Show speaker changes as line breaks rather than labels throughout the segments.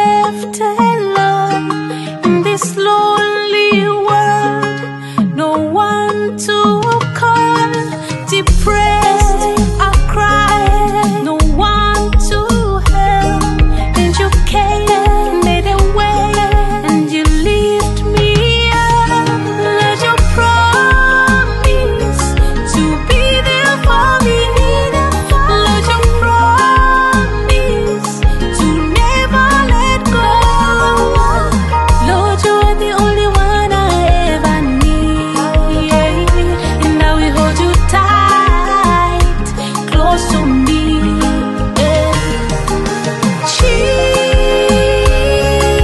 left alone in this lonely world. No one to call, depressed, I cry. No one to help, and you came, made a way, and you lift me up. Let your promise to be there for me. Let your promise to never let go. Lord, you are the only one I ever need, and I will hold you tight, close to me.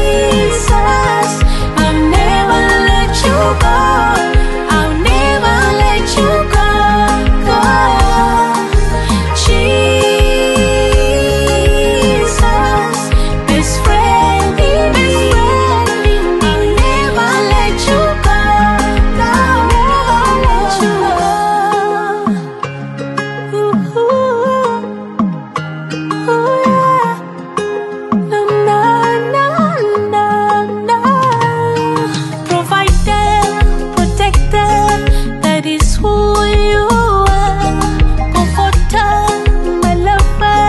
Jesus, I'll never let you go. I'll never let you go. Jesus, best friend in me. I'll never let you go. I'll never let you go. Ooh, ooh, yeah. No, no, no, no, no. Provider, protector, that is who you are. Comforter, my lover,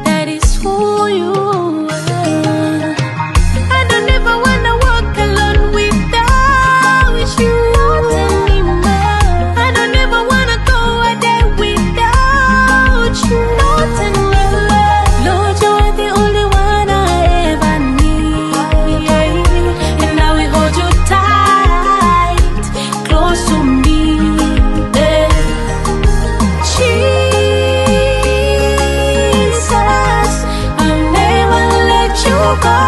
that is who you are. I don't ever wanna walk alone without you. Not anymore. I don't ever wanna go a day without you. Not anymore. Lord, you are the only one I ever need, and I will hold you tight, close to me. Jesus, I'll never let you go.